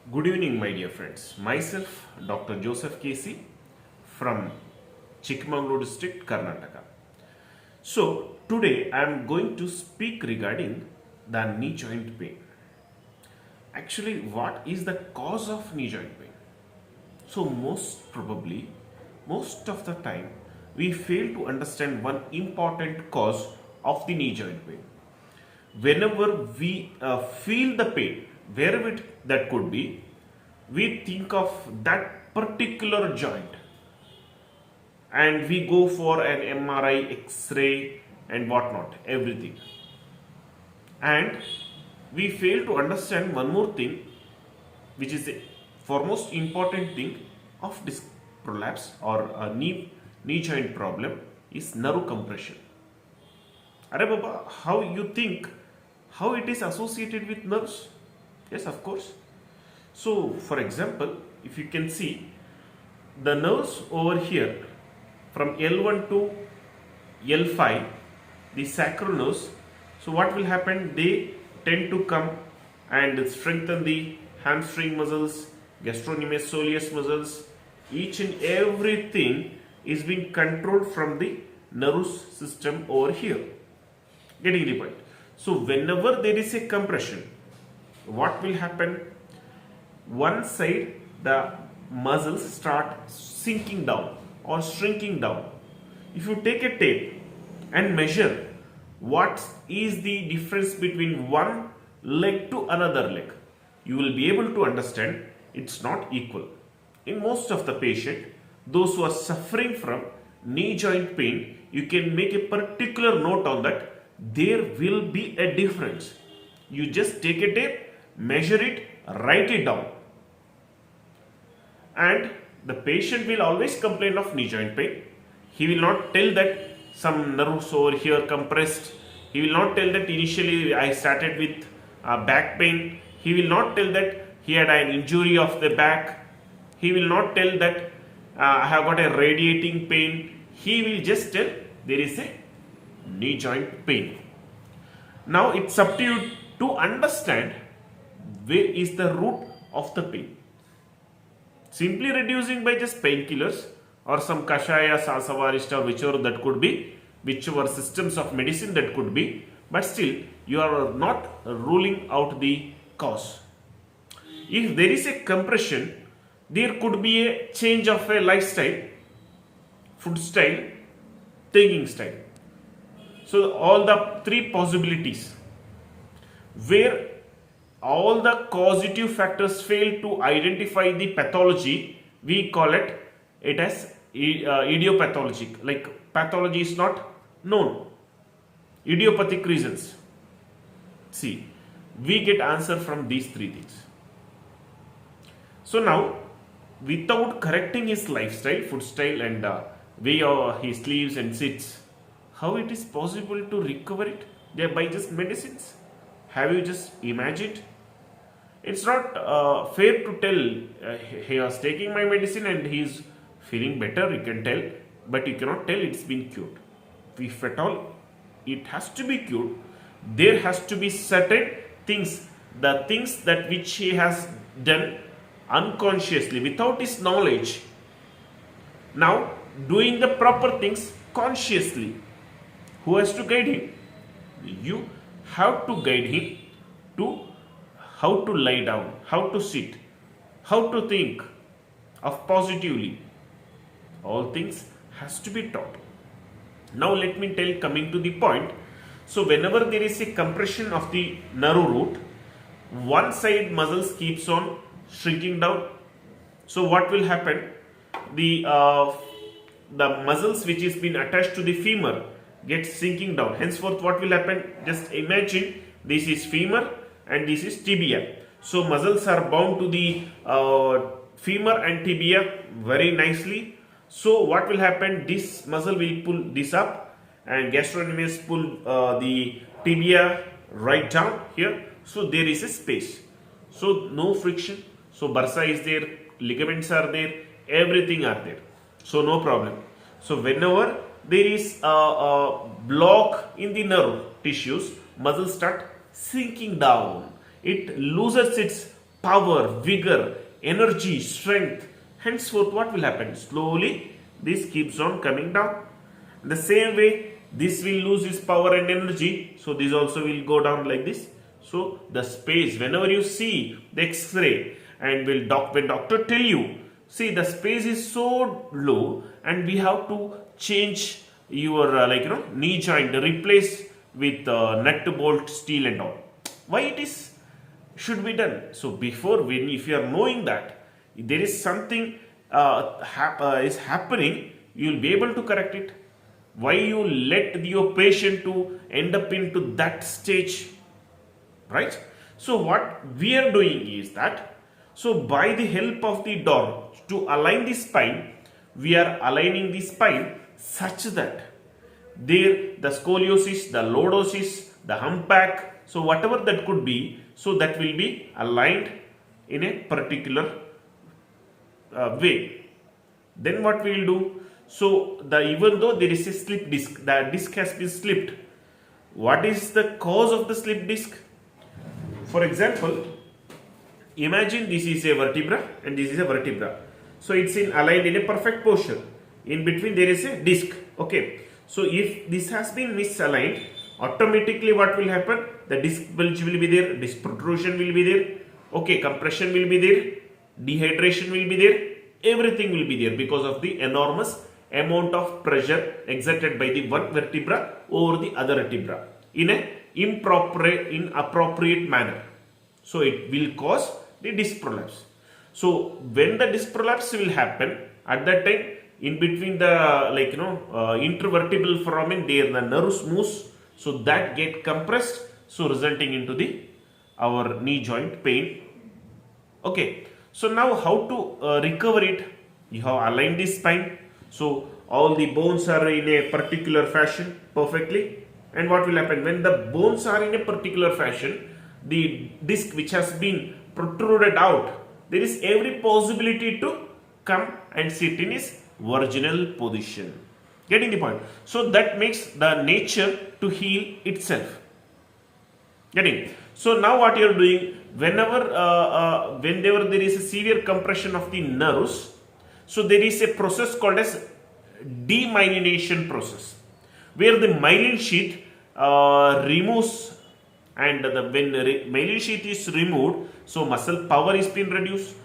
Good evening, my dear friends. Myself, Dr. Joseph Casey from Chikmagalur district, Karnataka. So, today I am going to speak regarding the knee joint pain. Actually, what is the cause of knee joint pain? So, most probably, most of the time, we fail to understand one important cause of the knee joint pain. Whenever we feel the pain, wherever that could be, we think of that particular joint and we go for an MRI, X-ray, and whatnot, everything. And we fail to understand one more thing, which is the foremost important thing of disc prolapse or a knee joint problem is nerve compression. Are Baba, how you think how it is associated with nerves? Yes, of course. So, for example, if you can see the nerves over here from L1 to L5, the sacral nerves. So, what will happen? They tend to come and strengthen the hamstring muscles, gastrocnemius soleus muscles. Each and everything is being controlled from the nervous system over here. Getting the point? So, whenever there is a compression, what will happen? One side the muscles start sinking down or shrinking down. If you take a tape and measure what is the difference between one leg to another leg, you will be able to understand it's not equal. In most of the patient, those who are suffering from knee joint pain, you can make a particular note on that. There will be a difference. You just take a tape, measure it, write it down. And the patient will always complain of knee joint pain. He will not tell that some nerves over here compressed. He will not tell that initially I started with back pain. He will not tell that he had an injury of the back. He will not tell that I have got a radiating pain. He will just tell there is a knee joint pain. Now it's up to you to understand where is the root of the pain. Simply reducing by just painkillers or some kashaya, sasavarishta, whichever that could be, whichever systems of medicine that could be, but still you are not ruling out the cause. If there is a compression, there could be a change of a lifestyle, food style, thinking style. So all the three possibilities where all the causative factors fail to identify the pathology, we call it as idiopathologic. Like pathology is not known. Idiopathic reasons. See, we get answer from these three things. So now, without correcting his lifestyle, food style, and way he sleeps and sits, how it is possible to recover it? By just medicines? Have you just imagined? It's not fair to tell he was taking my medicine and he is feeling better, you can tell, but you cannot tell it's been cured. If at all it has to be cured, there has to be certain things, the things that which he has done unconsciously without his knowledge. Now doing the proper things consciously. Who has to guide him? You have to guide him to how to lie down, how to sit, how to think of positively. All things has to be taught. Now let me tell, coming to the point. So whenever there is a compression of the nerve root, one side muscles keeps on shrinking down. So what will happen? The muscles which is been attached to the femur gets sinking down. Henceforth, what will happen? Just imagine this is femur and this is tibia. So muscles are bound to the femur and tibia very nicely. So what will happen? This muscle will pull this up and gastrocnemius pull the tibia right down here. So there is a space. So no friction. So bursa is there, ligaments are there, everything are there. So no problem. So whenever there is a block in the nerve tissues, muscles start sinking down. It loses its power, vigor, energy, strength. Henceforth, what will happen? Slowly, this keeps on coming down. The same way, this will lose its power and energy, so this also will go down like this. So the space, whenever you see the X-ray, and when doctor tell you, see the space is so low, and we have to change your knee joint, replace with nut bolt steel and all. Why it is should be done? So before, when if you are knowing that there is something is happening, you will be able to correct it. Why you let your patient to end up into that stage, right? So what we are doing is that, so by the help of the door to align the spine, we are aligning the spine such that there the scoliosis, the lordosis, the humpback, so whatever that could be, so that will be aligned in a particular way. Then what we will do? So even though there is a slip disc, the disc has been slipped. What is the cause of the slip disc? For example, imagine this is a vertebra and this is a vertebra. So it's aligned in a perfect posture. In between there is a disc. Okay. So if this has been misaligned, automatically what will happen? The disc bulge will be there, disc protrusion will be there. Okay, compression will be there, dehydration will be there. Everything will be there because of the enormous amount of pressure exerted by the one vertebra over the other vertebra in a inappropriate manner. So it will cause the disc prolapse. So when the disc prolapse will happen, at that time, in between the intervertebral foramen, there the nerves moves, so that get compressed, so resulting into the our knee joint pain. Okay. So now how to recover it? You have aligned the spine. So all the bones are in a particular fashion perfectly. And what will happen? When the bones are in a particular fashion, the disc which has been protruded out, there is every possibility to come and sit in its original position. Getting the point? So that makes the nature to heal itself. Getting? So now what you are doing, whenever there is a severe compression of the nerves, so there is a process called as demyelination process, where the myelin sheath removes, and when myelin sheath is removed, so muscle power is being reduced.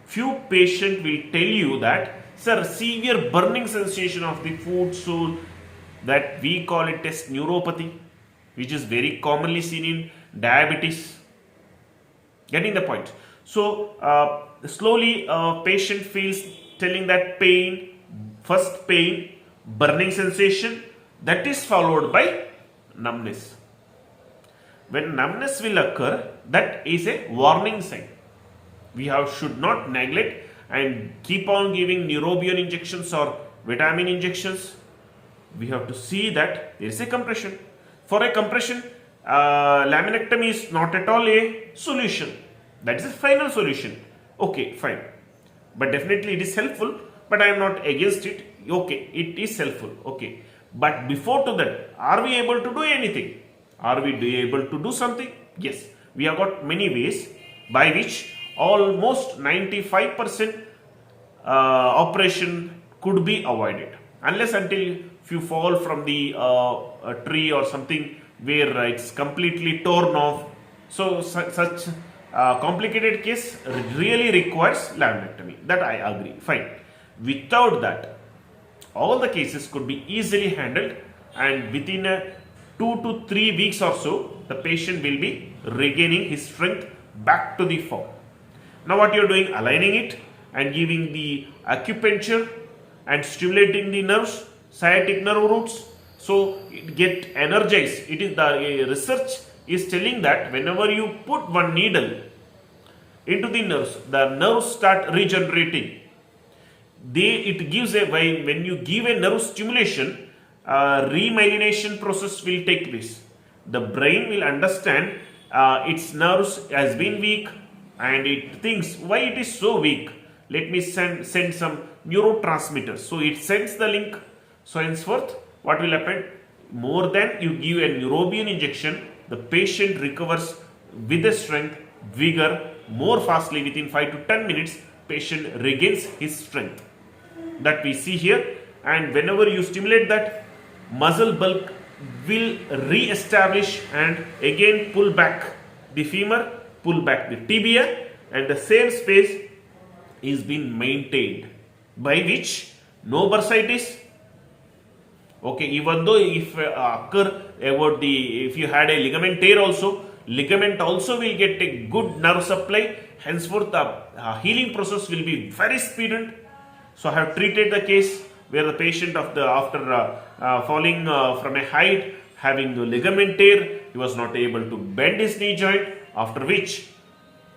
Few patient will tell you that, sir, severe burning sensation of the foot sole, that we call it as neuropathy, which is very commonly seen in diabetes. Getting the point? So slowly patient feels telling that pain, first pain, burning sensation, that is followed by numbness. When numbness will occur, that is a warning sign. We should not neglect and keep on giving neurobion injections or vitamin injections. We have to see that there is a compression. For a compression, laminectomy is not at all a solution. That is a final solution. Okay, fine. But definitely it is helpful, but I am not against it. Okay, it is helpful. Okay. But before to that, are we able to do anything? Are we able to do something? Yes. We have got many ways by which almost 95% operation could be avoided. Unless until if you fall from the a tree or something where it's completely torn off. So such complicated case really requires laminectomy. That I agree. Fine. Without that, all the cases could be easily handled, and within 2 to 3 weeks or so, the patient will be regaining his strength back to the form. Now what you are doing, aligning it and giving the acupuncture and stimulating the nerves, sciatic nerve roots, so it get energized. It is the research is telling that whenever you put one needle into the nerves start regenerating. It gives when you give a nerve stimulation, remyelination process will take place. The brain will understand its nerves has been weak, and it thinks why it is so weak. Let me send some neurotransmitters. So it sends the link. So henceforth, what will happen? More than you give a neurobion injection, the patient recovers with the strength, vigor, more fastly. Within 5 to 10 minutes, patient regains his strength. That we see here. And whenever you stimulate that, muscle bulk will re-establish and again pull back the femur, pull back the tibia, and the same space is being maintained, by which no bursitis. Okay, even though if occur about the, if you had a ligament tear also, ligament also will get a good nerve supply. Henceforth, the healing process will be very speeded. So I have treated the case where the patient after falling from a height, having a ligament tear, he was not able to bend his knee joint. After which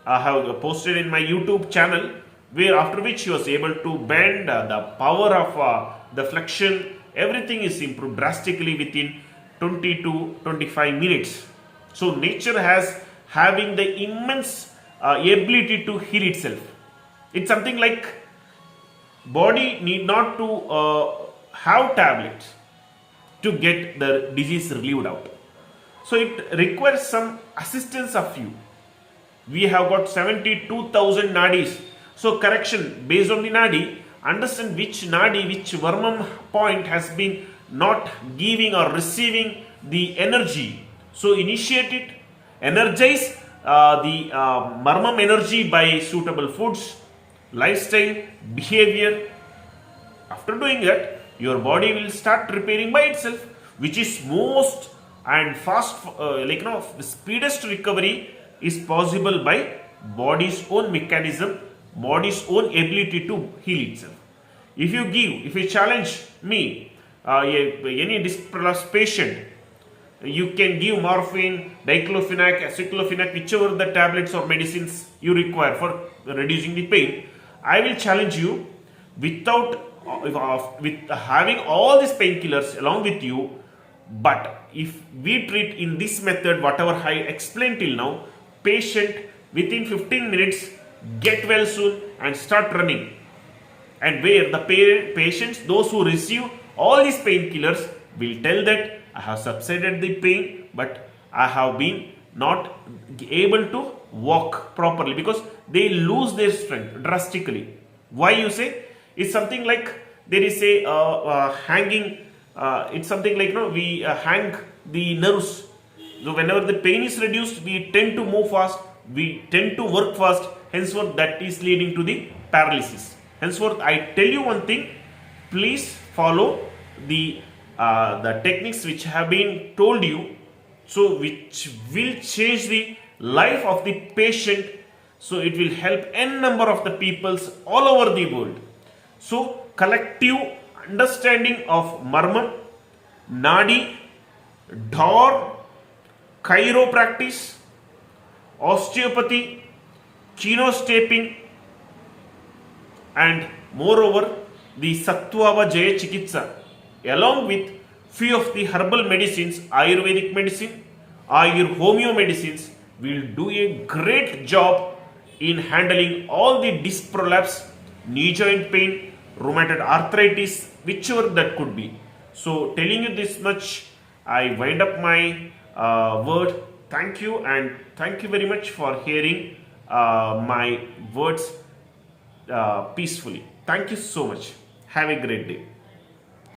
I have posted in my YouTube channel, where after which he was able to bend, the power of the flexion, everything is improved drastically within 20 to 25 minutes. So nature has having the immense ability to heal itself. It's something like body need not to have tablets to get the disease relieved out. So it requires some assistance of you. We have got 72,000 nadis. So correction based on the nadi, understand which nadi, which varmam point has been not giving or receiving the energy. So initiate it, energize the marmam energy by suitable foods, lifestyle, behavior. After doing that, your body will start repairing by itself, which is most and fast, the speedest recovery is possible by body's own mechanism, body's own ability to heal itself. If you challenge me, any disc prolapse patient, you can give morphine, diclofenac, aceclofenac, whichever the tablets or medicines you require for reducing the pain. I will challenge you without with having all these painkillers along with you. But if we treat in this method, whatever I explained till now, patient within 15 minutes get well soon and start running. And where the patients, those who receive all these painkillers, will tell that I have subsided the pain, but I have been not able to walk properly, because they lose their strength drastically. Why you say? It's something like there is a hanging. It's something like we hang the nerves. So whenever the pain is reduced, we tend to move fast. We tend to work fast. Henceforth, that is leading to the paralysis. Henceforth, I tell you one thing: please follow the techniques which have been told you, so which will change the life of the patient. So it will help n number of the peoples all over the world. So collective understanding of marmam, nadi, door, chiropractic, osteopathy, kinostaping, and moreover the Sattwava Jaya Chikitsa, along with few of the herbal medicines, Ayurvedic medicine, Ayur homeo medicines, will do a great job in handling all the disc prolapse, knee joint pain, rheumatoid arthritis, whichever that could be. So telling you this much, I wind up my word. Thank you, and thank you very much for hearing my words peacefully. Thank you so much. Have a great day.